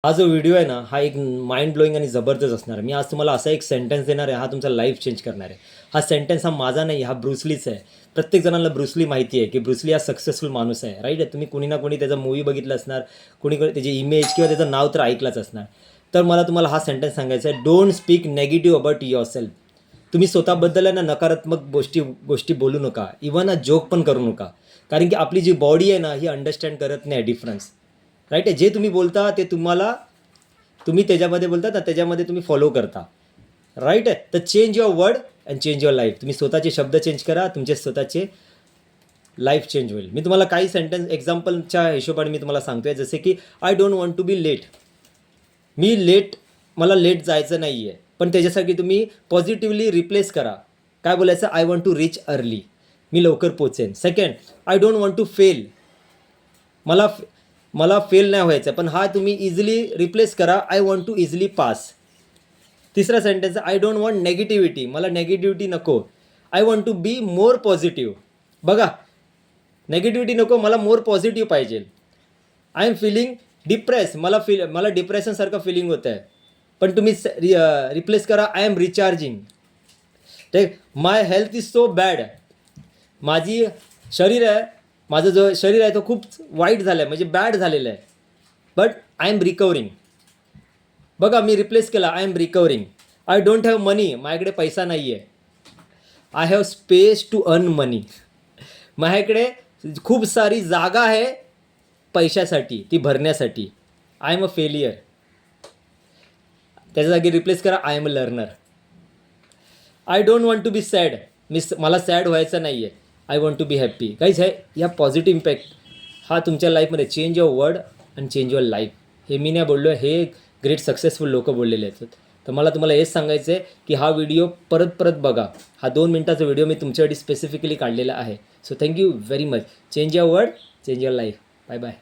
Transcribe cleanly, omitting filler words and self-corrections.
हा जो व्हिडिओ आहे ना, हा एक माइंड ब्लोईंग आणि जबरदस्त असणार आहे. मी आज तुम्हाला असा एक सेंटेन्स देणार आहे, हा तुमचा लाईफ चेंज करणार आहे. हा सेंटेन्स हा माझा नाही, हा ब्रुसलीचा आहे. प्रत्येक जणांना ब्रुसली माहिती आहे, की ब्रुसली हा सक्सेसफुल माणूस आहे, राईट. तुम्ही कोणी ना कोणी त्याचा मूव्ही बघितला असणार, कोणी त्याची इमेज किंवा त्याचं नाव तर ऐकलंच असणार. तर मला तुम्हाला हा सेंटेन्स सांगायचा आहे, don't speak negative about yourself. तुम्ही स्वतःबद्दल आहे ना नकारात्मक गोष्टी बोलू नका, इवन जोक पण करू नका. कारण की आपली जी बॉडी आहे ना, ही अंडरस्टँड करत नाही डिफरन्स, राईट आहे. जे तुम्ही बोलता ते तुम्ही त्याच्यामध्ये बोलता ना, त्याच्यामध्ये तुम्ही फॉलो करता, राईट आहे. तर change your word and change your life. तुम्ही स्वतःचे शब्द चेंज करा, तुमचे स्वतःचे लाईफ चेंज होईल. मी तुम्हाला काही सेंटेन्स एक्झाम्पलच्या हिशोबाने मी तुम्हाला सांगतो आहे. जसे की I don't want to be late. मला लेट जायचं नाही आहे, पण त्याच्यासाठी तुम्ही पॉझिटिव्हली रिप्लेस करा. काय बोलायचं? I want to reach early. मी लवकर पोचेन. Second, I don't want to fail. मला फेल नाही व्हायचं, पण हा तुम्ही इझिली रिप्लेस करा, I want to easily pass. तिसरा sentence, I don't want negativity. मला नेगेटिव्हिटी नको, I want to be more positive. बघा, नेगेटिव्हिटी नको, मला मोर पॉझिटिव्ह पाहिजे. I am feeling depress. मला डिप्रेशनसारखं फिलिंग होतं आहे, पण तुम्ही रिप्लेस करा, आय एम रिचार्जिंग. ठीक. My health is so bad. माझं जो शरीर आहे तो खूप वाईट झालं आहे, म्हणजे बॅड झालेलं आहे, बट आय एम रिकवरिंग. बघा, मी रिप्लेस केला, I am recovering. I don't have money. माझ्याकडे पैसा नाही आहे, I have space to earn money. माझ्याकडे खूप सारी जागा आहे पैशासाठी, ती भरण्यासाठी. I am a failure. त्याच्या जागी रिप्लेस करा, I am a learner. I don't want to be sad. मला सॅड व्हायचं नाही आहे, I want to be happy. काहीच आहे या पॉझिटिव्ह इम्पॅक्ट हा तुमच्या लाईफमध्ये change your word and change your life. हे मी नाही बोललो, हे ग्रेट सक्सेसफुल लोक बोललेले आहेत. तर मला तुम्हाला हेच सांगायचं आहे की हा व्हिडिओ परत बघा. हा 2 मिनिटाचा व्हिडिओ मी तुमच्यासाठी स्पेसिफिकली काढलेला आहे. So thank you very much. Change your word, change your life. Bye bye.